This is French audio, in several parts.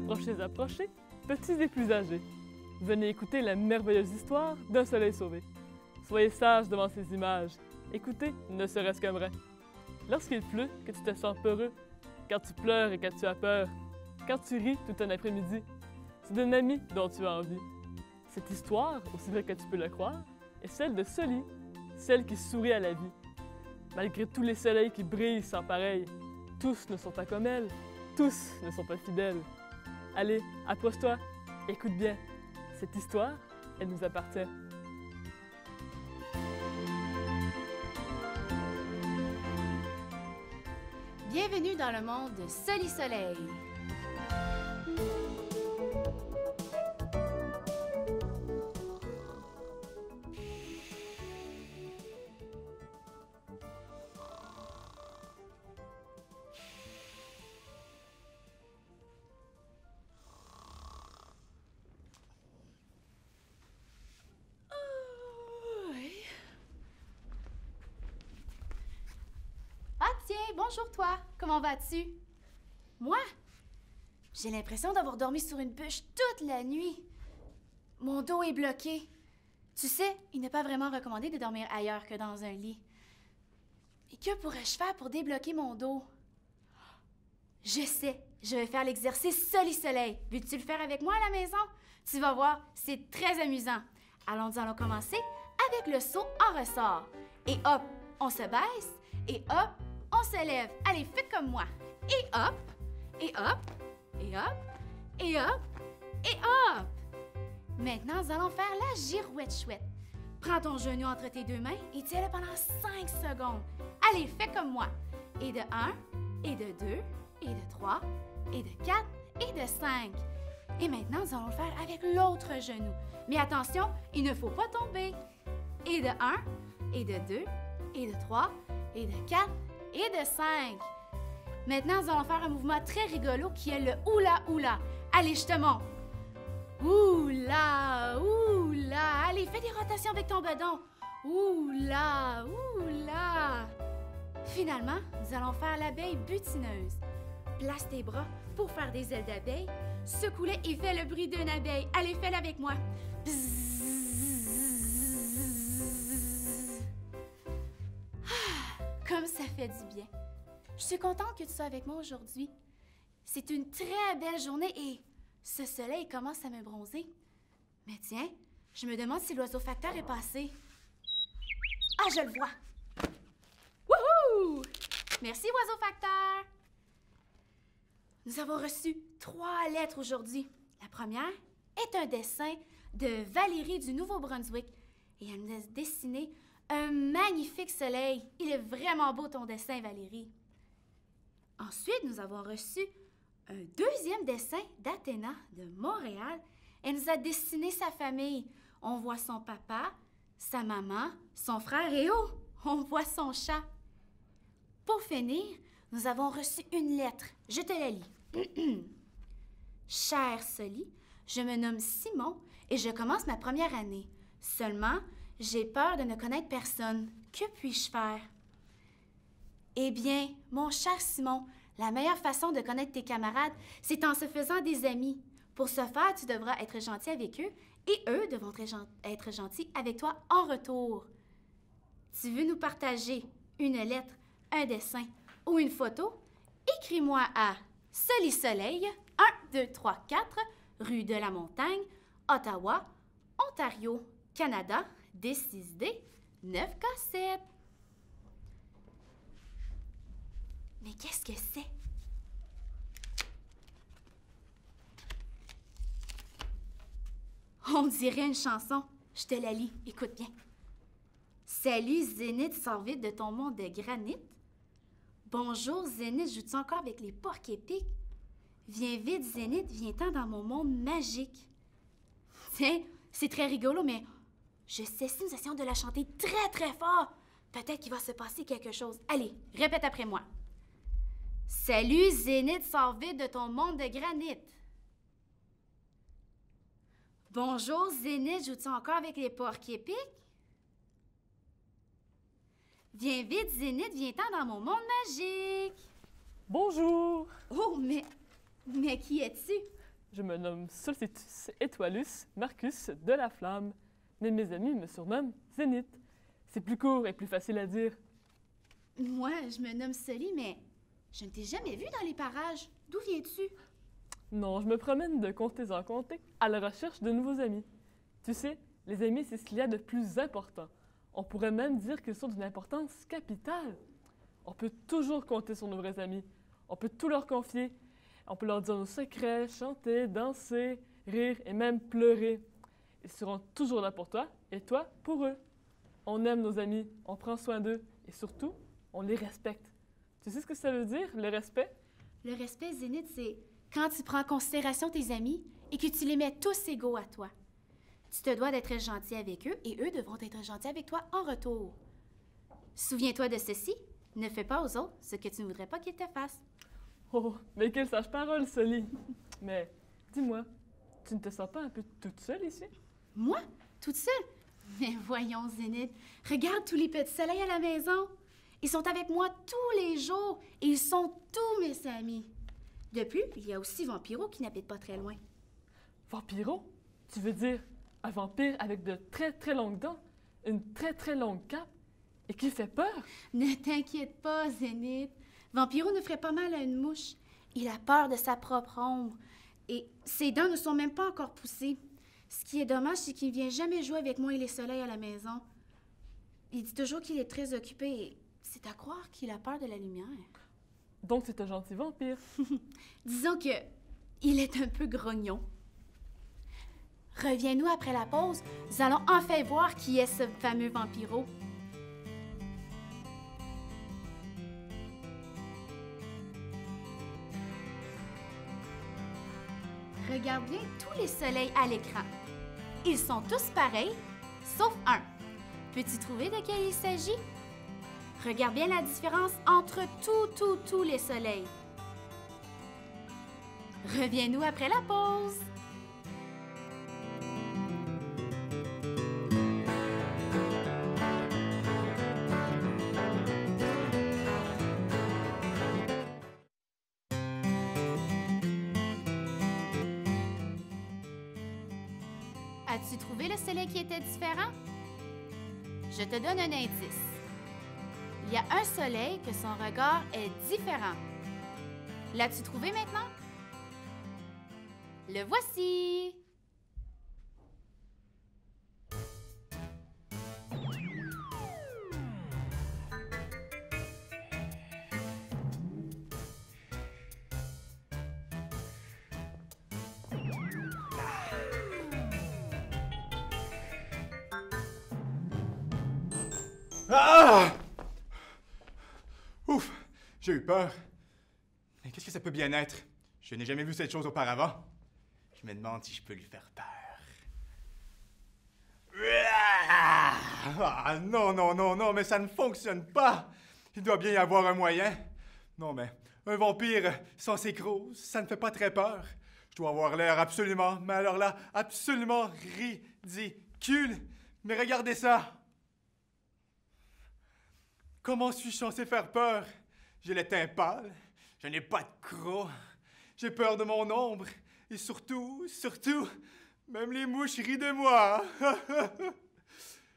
Approchez, approchez, petits et plus âgés. Venez écouter la merveilleuse histoire d'un soleil sauvé. Soyez sages devant ces images. Écoutez, ne serait-ce qu'un brin. Lorsqu'il pleut, que tu te sens peureux, quand tu pleures et que tu as peur, quand tu ris tout un après-midi, c'est d'un ami dont tu as envie. Cette histoire, aussi vraie que tu peux le croire, est celle de Sully, celle qui sourit à la vie. Malgré tous les soleils qui brillent sans pareil, tous ne sont pas comme elle, tous ne sont pas fidèles. Allez, approche-toi, écoute bien. Cette histoire, elle nous appartient. Bienvenue dans le monde de Sully Soleil. Ah tiens, bonjour toi, comment vas-tu? Moi? J'ai l'impression d'avoir dormi sur une bûche toute la nuit. Mon dos est bloqué. Tu sais, il n'est pas vraiment recommandé de dormir ailleurs que dans un lit. Et que pourrais-je faire pour débloquer mon dos? Je sais, je vais faire l'exercice Sully Soleil. Veux-tu le faire avec moi à la maison? Tu vas voir, c'est très amusant. Alors nous allons commencer avec le saut en ressort. Et hop, on se baisse. Et hop, on se lève. Allez, faites comme moi. Et hop, et hop, et hop, et hop, et hop. Maintenant, nous allons faire la girouette chouette. Prends ton genou entre tes deux mains et tiens-le pendant 5 secondes. Allez, fais comme moi. Et de 1, et de 2, et de 3, et de 4, et de 5. Et maintenant, nous allons le faire avec l'autre genou. Mais attention, il ne faut pas tomber. Et de 1, et de 2, et de 3, et de 4, et de 5. Maintenant, nous allons faire un mouvement très rigolo qui est le oula oula. Allez, je te montre. Oula, oula. Allez, fais des rotations avec ton bedon. Oula, oula. Finalement, nous allons faire l'abeille butineuse. Place tes bras pour faire des ailes d'abeille. Secoue-les et fais le bruit d'une abeille. Allez, fais-le avec moi. Comme ça fait du bien. Je suis contente que tu sois avec moi aujourd'hui. C'est une très belle journée et ce soleil commence à me bronzer. Mais tiens, je me demande si l'oiseau facteur est passé. Ah, je le vois! Wouhou! Merci, oiseau facteur! Nous avons reçu 3 lettres aujourd'hui. La première est un dessin de Valérie du Nouveau-Brunswick et elle nous a dessiné un magnifique soleil. Il est vraiment beau ton dessin, Valérie. Ensuite, nous avons reçu un deuxième dessin d'Athéna de Montréal. Elle nous a dessiné sa famille. On voit son papa, sa maman, son frère et oh, on voit son chat. Pour finir, nous avons reçu une lettre. Je te la lis. Cher Sully, je me nomme Simon et je commence ma première année. Seulement, j'ai peur de ne connaître personne. Que puis-je faire? Eh bien, mon cher Simon, la meilleure façon de connaître tes camarades, c'est en se faisant des amis. Pour ce faire, tu devras être gentil avec eux et eux devront être gentils avec toi en retour. Tu veux nous partager une lettre, un dessin ou une photo? Écris-moi à Sully Soleil, 1, 2, 3, 4, rue de la Montagne, Ottawa, Ontario, Canada, D6D, 9K7. Mais qu'est-ce que c'est? On dirait une chanson. Je te la lis. Écoute bien. Salut Zénith, sors vite de ton monde de granit. Bonjour Zénith, joues-tu encore avec les porcs épiques? Viens vite Zénith, viens-t'en dans mon monde magique. Tiens, c'est très rigolo, mais je sais si nous essayons de la chanter très très fort. Peut-être qu'il va se passer quelque chose. Allez, répète après moi. Salut Zénith, sors vite de ton monde de granit. Bonjour Zénith, joues-tu encore avec les porcs épiques? Viens vite Zénith, viens-t'en dans mon monde magique. Bonjour! Oh, mais qui es-tu? Je me nomme Solstitus Étoilus Marcus de la Flamme, mais mes amis me surnomment Zénith. C'est plus court et plus facile à dire. Moi, je me nomme Sully, mais je ne t'ai jamais vu dans les parages. D'où viens-tu? Non, je me promène de comté en comté à la recherche de nouveaux amis. Tu sais, les amis, c'est ce qu'il y a de plus important. On pourrait même dire qu'ils sont d'une importance capitale. On peut toujours compter sur nos vrais amis. On peut tout leur confier. On peut leur dire nos secrets, chanter, danser, rire et même pleurer. Ils seront toujours là pour toi et toi pour eux. On aime nos amis, on prend soin d'eux et surtout, on les respecte. Tu sais ce que ça veut dire, le respect? Le respect, Zénith, c'est quand tu prends en considération tes amis et que tu les mets tous égaux à toi. Tu te dois d'être gentil avec eux et eux devront être gentils avec toi en retour. Souviens-toi de ceci, ne fais pas aux autres ce que tu ne voudrais pas qu'ils te fassent. Oh, mais quelle sage-parole, Sully! Mais dis-moi, tu ne te sens pas un peu toute seule ici? Moi? Toute seule? Mais voyons, Zénith, regarde tous les petits soleils à la maison. Ils sont avec moi tous les jours et ils sont tous mes amis. De plus, il y a aussi Vampiro qui n'habite pas très loin. Vampiro? Tu veux dire un vampire avec de très très longues dents, une très très longue cape et qui fait peur? Ne t'inquiète pas, Zénith. Vampiro ne ferait pas mal à une mouche. Il a peur de sa propre ombre et ses dents ne sont même pas encore poussées. Ce qui est dommage, c'est qu'il ne vient jamais jouer avec moi et les soleils à la maison. Il dit toujours qu'il est très occupé et c'est à croire qu'il a peur de la lumière. Donc c'est un gentil vampire. Disons que il est un peu grognon. Reviens-nous après la pause. Nous allons enfin voir qui est ce fameux Vampiro. Regarde bien tous les soleils à l'écran. Ils sont tous pareils, sauf un. Peux-tu trouver de quel il s'agit? Regarde bien la différence entre tous les soleils. Reviens-nous après la pause. As-tu trouvé le soleil qui était différent? Je te donne un indice. Il y a un soleil que son regard est différent. L'as-tu trouvé maintenant? Le voici! Ah! Ouf! J'ai eu peur. Mais qu'est-ce que ça peut bien être? Je n'ai jamais vu cette chose auparavant. Je me demande si je peux lui faire peur. Ah, non, non, non, non, mais ça ne fonctionne pas! Il doit bien y avoir un moyen. Non, mais un vampire sans ses crocs, ça ne fait pas très peur. Je dois avoir l'air absolument, mais alors là, absolument ridicule. Mais regardez ça! Comment suis-je censé faire peur? J'ai le teint pâle, je n'ai pas de crocs, j'ai peur de mon ombre, et surtout, même les mouches rient de moi.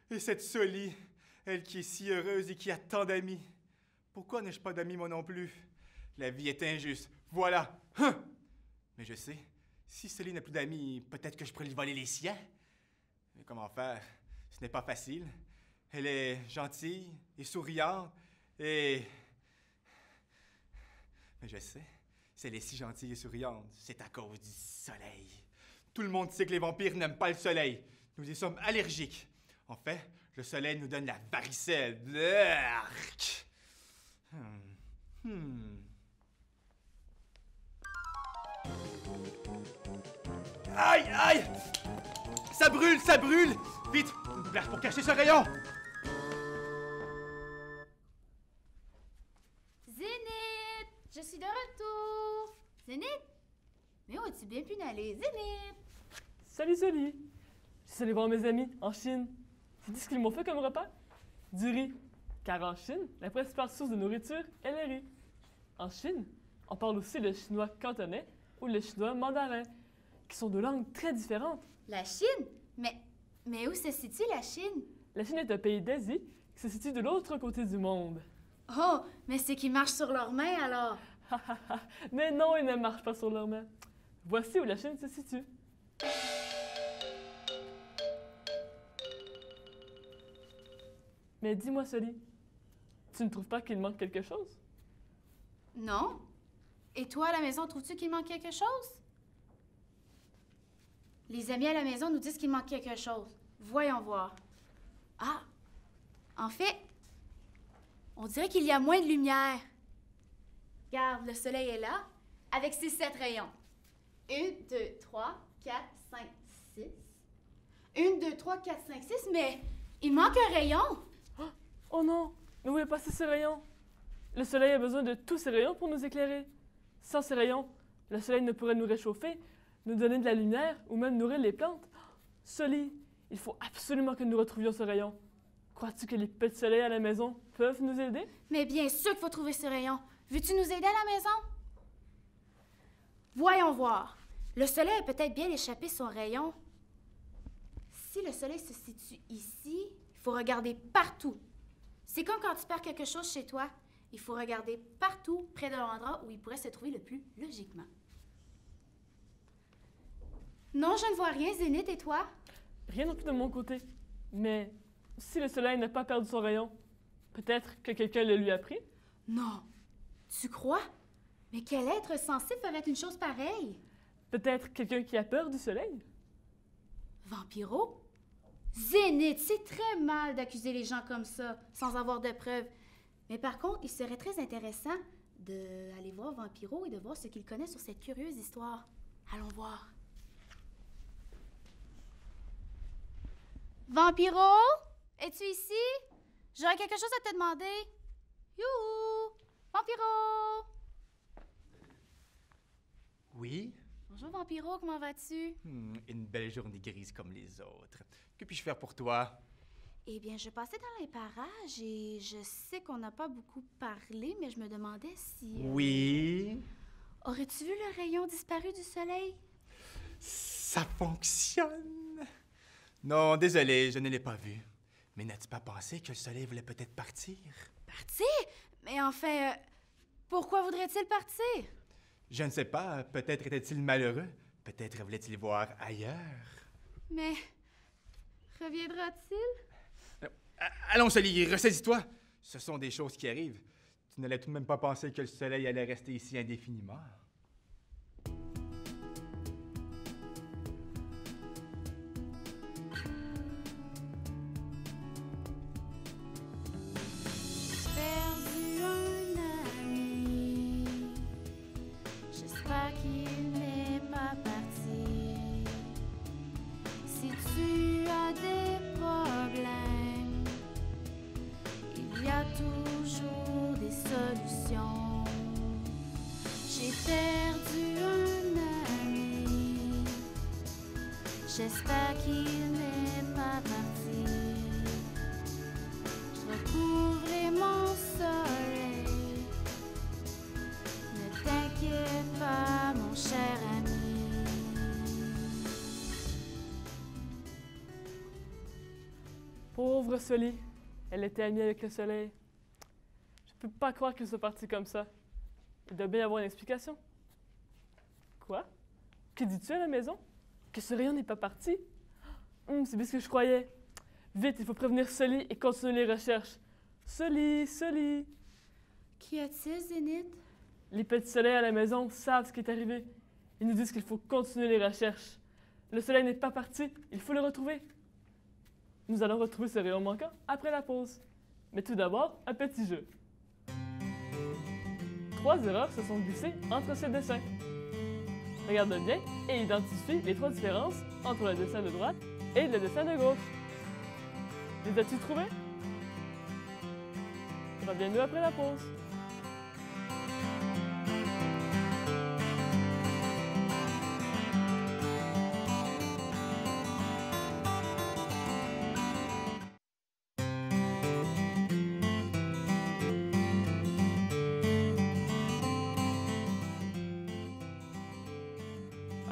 Et cette Sully, elle qui est si heureuse et qui a tant d'amis. Pourquoi n'ai-je pas d'amis moi non plus? La vie est injuste, voilà. Mais je sais, si Sully n'a plus d'amis, peut-être que je pourrais lui voler les siens. Mais comment faire? Ce n'est pas facile. Elle est gentille et souriante et... Mais je sais, si elle est si gentille et souriante, c'est à cause du soleil. Tout le monde sait que les vampires n'aiment pas le soleil. Nous y sommes allergiques. En fait, le soleil nous donne la varicelle. Arc. Aïe, aïe! Ça brûle, ça brûle! Vite, une place pour cacher ce rayon! Zénith! Je suis de retour! Zénith? Mais où as-tu bien pu aller? Zénith! Salut Sully! Je suis allé voir mes amis en Chine. Tu dis ce qu'ils m'ont fait comme repas? Du riz. Car en Chine, la principale source de nourriture est le riz. En Chine, on parle aussi le chinois cantonais ou le chinois mandarin. qui sont de langues très différentes. La Chine? Mais où se situe la Chine? La Chine est un pays d'Asie qui se situe de l'autre côté du monde. Oh, mais c'est qu'ils marchent sur leurs mains alors. Mais non, ils ne marchent pas sur leurs mains. Voici où la Chine se situe. Mais dis-moi, Sully, tu ne trouves pas qu'il manque quelque chose? Non. Et toi, à la maison, trouves-tu qu'il manque quelque chose? Les amis à la maison nous disent qu'il manque quelque chose. Voyons voir. Ah! En fait, on dirait qu'il y a moins de lumière. Regarde, le soleil est là, avec ses 7 rayons. 1, 2, 3, 4, 5, 6. 1, 2, 3, 4, 5, 6, mais il manque un rayon. Oh non! Mais où est passé ce rayon? Le soleil a besoin de tous ces rayons pour nous éclairer. Sans ces rayons, le soleil ne pourrait nous réchauffer, nous donner de la lumière ou même nourrir les plantes. Sully, il faut absolument que nous retrouvions ce rayon. Crois-tu que les petits soleils à la maison peuvent nous aider? Mais bien sûr qu'il faut trouver ce rayon. Veux-tu nous aider à la maison? Voyons voir. Le soleil a peut-être bien échappé son rayon. Si le soleil se situe ici, il faut regarder partout. C'est comme quand tu perds quelque chose chez toi. Il faut regarder partout près de l'endroit où il pourrait se trouver le plus logiquement. Non, je ne vois rien, Zénith, et toi? Rien non plus de mon côté. Mais si le soleil n'a pas perdu son rayon, peut-être que quelqu'un le lui a pris? Non. Tu crois? Mais quel être censé ferait une chose pareille? Peut-être quelqu'un qui a peur du soleil? Vampiro? Zénith, c'est très mal d'accuser les gens comme ça, sans avoir de preuves. Mais par contre, il serait très intéressant d'aller voir Vampiro et de voir ce qu'il connaît sur cette curieuse histoire. Allons voir. Vampiro? Es-tu ici? J'aurais quelque chose à te demander. Youhou! Vampiro! Oui? Bonjour Vampiro, comment vas-tu? Une belle journée grise comme les autres. Que puis-je faire pour toi? Eh bien, je passais dans les parages et je sais qu'on n'a pas beaucoup parlé, mais je me demandais si... Oui? Aurais-tu vu le rayon disparu du soleil? Ça fonctionne! Non, désolé, je ne l'ai pas vu. Mais n'as-tu pas pensé que le soleil voulait peut-être partir? Partir? Mais enfin, pourquoi voudrait-il partir? Je ne sais pas, peut-être était-il malheureux. Peut-être voulait-il voir ailleurs. Mais reviendra-t-il? Allons, Sully, ressaisis-toi. Ce sont des choses qui arrivent. Tu n'allais tout de même pas penser que le soleil allait rester ici indéfiniment. Perdu un ami, j'espère qu'il n'est pas parti. Si tu as des problèmes, il y a toujours des solutions. J'ai perdu un ami, j'espère qu'il n'est pas parti. Recouvrez mon soleil, ne t'inquiète pas mon cher ami. Pauvre Sully, elle était amie avec le soleil. Je peux pas croire qu'il soit parti comme ça. Il doit bien y avoir une explication. Quoi? Que dis-tu à la maison? Que ce rayon n'est pas parti? C'est bien ce que je croyais. Vite, il faut prévenir Sully et continuer les recherches. Sully, Sully! Qu'y a-t-il, Zénith? Les petits soleils à la maison savent ce qui est arrivé. Ils nous disent qu'il faut continuer les recherches. Le soleil n'est pas parti, il faut le retrouver. Nous allons retrouver ce rayon manquant après la pause. Mais tout d'abord, un petit jeu. 3 erreurs se sont glissées entre ces dessins. Regarde bien et identifie les 3 différences entre le dessin de droite et le dessin de gauche. Les as-tu trouvés? Reviens-nous après la pause.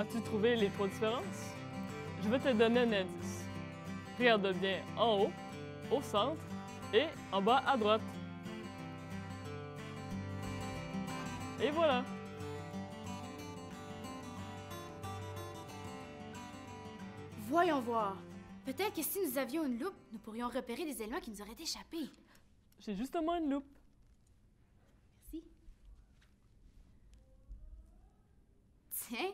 As-tu trouvé les trois différences? Je vais te donner un indice. Regarde bien en haut, au centre et en bas à droite. Et voilà! Voyons voir. Peut-être que si nous avions une loupe, nous pourrions repérer des éléments qui nous auraient échappé. J'ai justement une loupe. Merci. Tiens,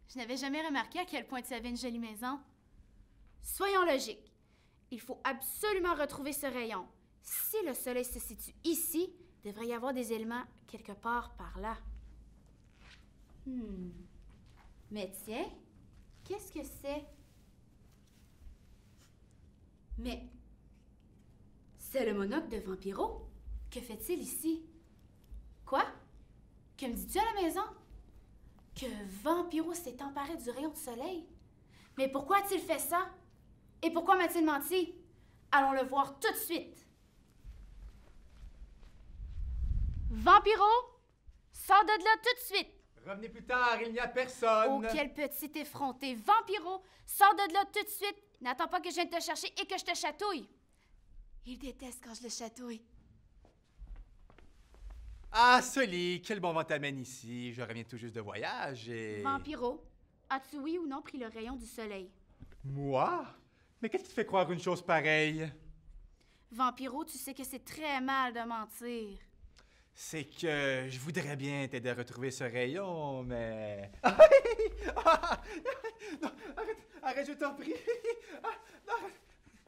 je n'avais jamais remarqué à quel point tu avais une jolie maison. Soyons logiques. Il faut absolument retrouver ce rayon. Si le soleil se situe ici, il devrait y avoir des éléments quelque part par là. Mais tiens, qu'est-ce que c'est? Mais c'est le monocle de Vampiro. Que fait-il ici? Quoi? Que me dis-tu à la maison? Que Vampiro s'est emparé du rayon de soleil? Mais pourquoi a-t-il fait ça? Et pourquoi m'a-t-il menti? Allons le voir tout de suite. Vampiro, sors de là tout de suite. Revenez plus tard, il n'y a personne. Oh, quel petit effronté. Vampiro, sors de là tout de suite. N'attends pas que je vienne te chercher et que je te chatouille. Il déteste quand je le chatouille. Ah, Sully, quel bon vent t'amène ici. Je reviens tout juste de voyage et... Vampiro, as-tu oui ou non pris le rayon du soleil? Moi? Mais qu'est-ce qui te fait croire une chose pareille? Vampiro, tu sais que c'est très mal de mentir. C'est que je voudrais bien t'aider à retrouver ce rayon, mais... Non, arrête, je t'en prie. Non, arrête.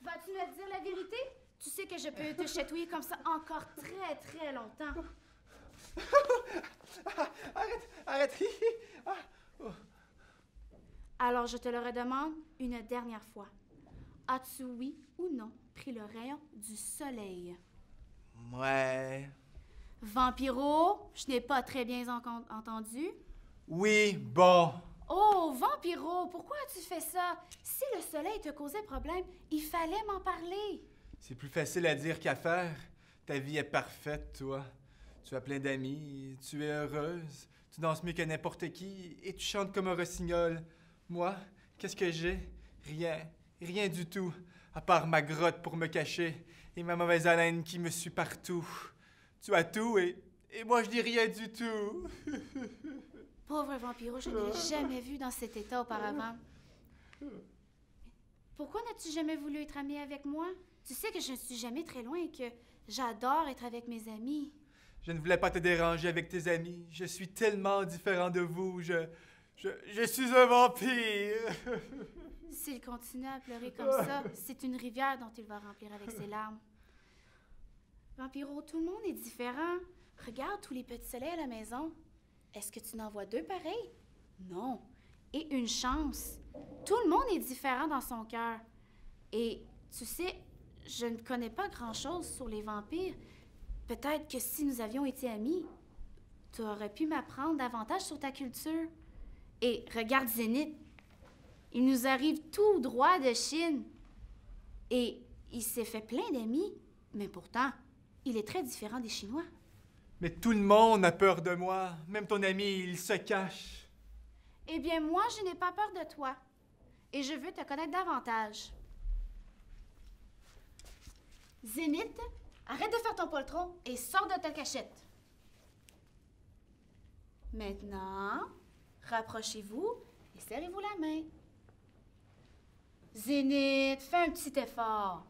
Vas-tu me dire la vérité? Tu sais que je peux te chatouiller comme ça encore très, très longtemps. Arrête. Alors, je te le redemande une dernière fois. As-tu, oui ou non, pris le rayon du soleil? Ouais. Vampiro, je n'ai pas très bien entendu. Oui, bon. Oh, Vampiro, pourquoi as-tu fait ça? Si le soleil te causait problème, il fallait m'en parler. C'est plus facile à dire qu'à faire. Ta vie est parfaite, toi. Tu as plein d'amis, tu es heureuse, tu danses mieux que n'importe qui et tu chantes comme un rossignol. Moi, qu'est-ce que j'ai? Rien du tout, à part ma grotte pour me cacher et ma mauvaise haleine qui me suit partout. Tu as tout et moi je dis rien du tout. Pauvre Vampiro, je ne l'ai jamais vu dans cet état auparavant. Pourquoi n'as-tu jamais voulu être ami avec moi? Tu sais que je ne suis jamais très loin et que j'adore être avec mes amis. Je ne voulais pas te déranger avec tes amis. Je suis tellement différent de vous. Je suis un vampire. S'il continue à pleurer comme ça, c'est une rivière dont il va remplir avec ses larmes. Vampiro, tout le monde est différent. Regarde tous les petits soleils à la maison. Est-ce que tu n'en vois deux pareils? Non. Et une chance. Tout le monde est différent dans son cœur. Et tu sais, je ne connais pas grand-chose sur les vampires. Peut-être que si nous avions été amis, tu aurais pu m'apprendre davantage sur ta culture. Et regarde Zénith. Il nous arrive tout droit de Chine. Et il s'est fait plein d'amis, mais pourtant, il est très différent des Chinois. Mais tout le monde a peur de moi. Même ton ami, il se cache. Eh bien, moi, je n'ai pas peur de toi. Et je veux te connaître davantage. Zénith, arrête de faire ton poltron et sors de ta cachette. Maintenant, rapprochez-vous et serrez-vous la main. Zénith, fais un petit effort.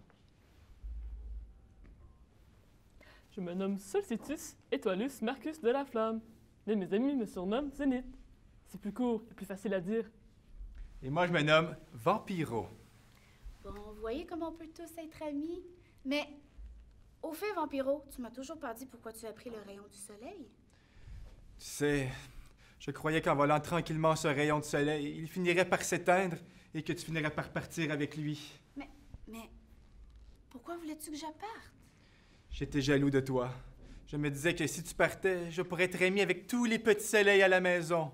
Je me nomme Solstitus Étoilus Marcus de la Flamme. Mais mes amis me surnomment Zénith. C'est plus court et plus facile à dire. Et moi, je me nomme Vampiro. Bon, vous voyez comment on peut tous être amis? Mais, au fait, Vampiro, tu m'as toujours pas dit pourquoi tu as pris le rayon du soleil. Tu sais, je croyais qu'en volant tranquillement ce rayon de soleil, il finirait par s'éteindre et que tu finirais par partir avec lui. Mais, pourquoi voulais-tu que je parte? J'étais jaloux de toi. Je me disais que si tu partais, je pourrais être ami avec tous les petits soleils à la maison.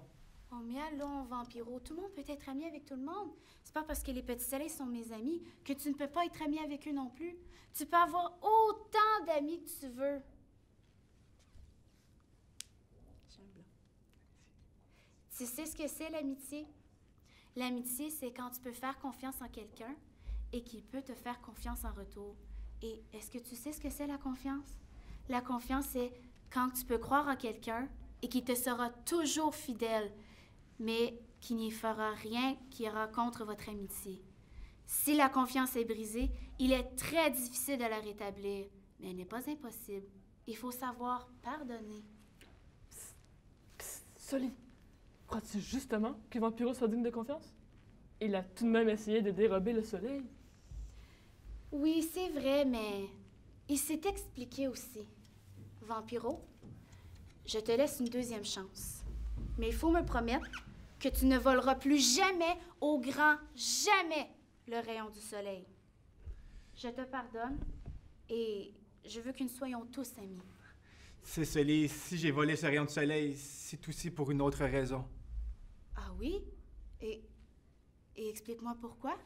Oh, mais allons, Vampiro, tout le monde peut être ami avec tout le monde. C'est pas parce que les petits soleils sont mes amis que tu ne peux pas être ami avec eux non plus. Tu peux avoir autant d'amis que tu veux. Tu sais ce que c'est, l'amitié? L'amitié, c'est quand tu peux faire confiance en quelqu'un et qu'il peut te faire confiance en retour. Et est-ce que tu sais ce que c'est la confiance? La confiance, c'est quand tu peux croire en quelqu'un et qu'il te sera toujours fidèle, mais qui n'y fera rien qui ira contre votre amitié. Si la confiance est brisée, il est très difficile de la rétablir, mais elle n'est pas impossible. Il faut savoir pardonner. Psst, Sully, crois-tu justement que Vampiro soit digne de confiance? Il a tout de même essayé de dérober le soleil. Oui, c'est vrai, mais il s'est expliqué aussi. Vampiro, je te laisse une deuxième chance. Mais il faut me promettre que tu ne voleras plus jamais au grand jamais le rayon du soleil. Je te pardonne et je veux que nous soyons tous amis. C'est Sully, si j'ai volé ce rayon de soleil, c'est aussi pour une autre raison. Ah oui? Et explique-moi pourquoi?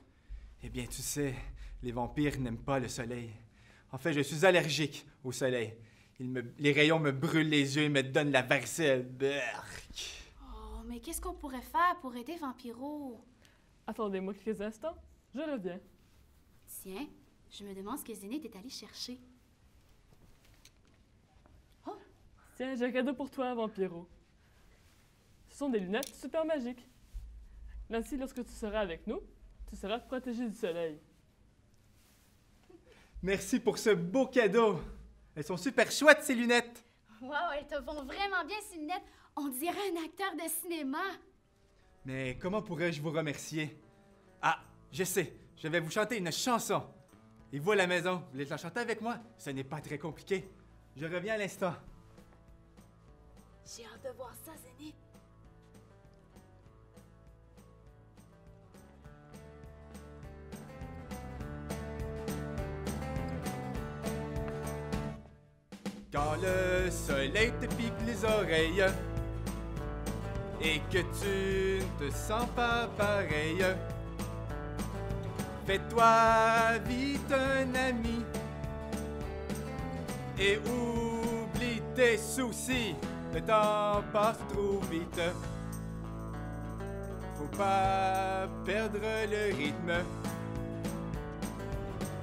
Eh bien, tu sais, les vampires n'aiment pas le soleil. En fait, je suis allergique au soleil. Les rayons me brûlent les yeux et me donnent la varicelle. Berk. Oh, mais qu'est-ce qu'on pourrait faire pour aider Vampiro? Attendez-moi quelques instants, je reviens. Tiens, je me demande ce que Zénith est allé chercher. Oh! Tiens, j'ai un cadeau pour toi, Vampiro. Ce sont des lunettes super magiques. Ainsi, lorsque tu seras avec nous, tu seras protégé du soleil. Merci pour ce beau cadeau. Elles sont super chouettes, ces lunettes. Wow, elles te vont vraiment bien, ces lunettes. On dirait un acteur de cinéma. Mais comment pourrais-je vous remercier? Ah, je sais, je vais vous chanter une chanson. Et vous à la maison, vous voulez la chanter avec moi? Ce n'est pas très compliqué. Je reviens à l'instant. J'ai hâte de voir ça, Zénith. Quand le soleil te pique les oreilles et que tu ne te sens pas pareil, fais-toi vite un ami et oublie tes soucis. Le temps passe trop vite. Faut pas perdre le rythme.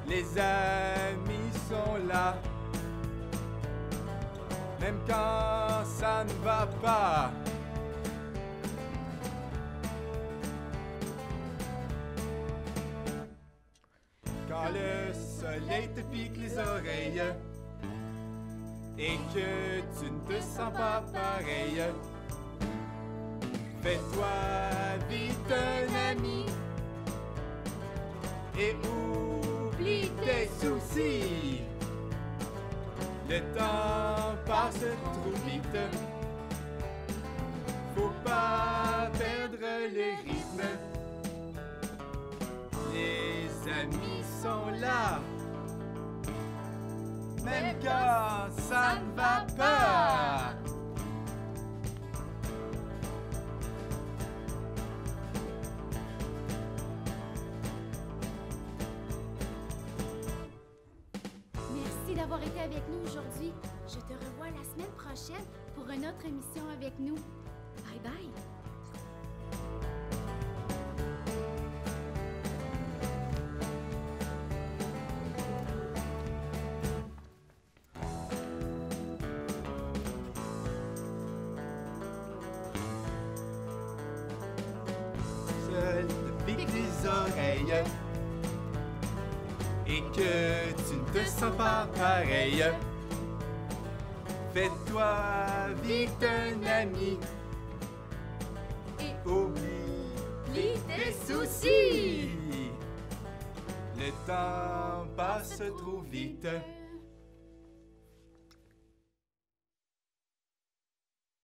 Les amis sont là. Même quand ça ne va pas. Quand le soleil te pique les oreilles et que tu ne te sens pas pareil, fais-toi vite un ami et oublie tes soucis. Le temps passe trop vite. Faut pas perdre le rythme. Les amis sont là. Même quand ça ne va pas. Merci d'avoir été avec nous aujourd'hui. Je te revois la semaine prochaine pour une autre émission avec nous. Bye bye. Seul te pique les oreilles et que tu ne te sens pas pareil. Fais-toi vite un ami et oublie tes soucis. Le temps passe trop vite.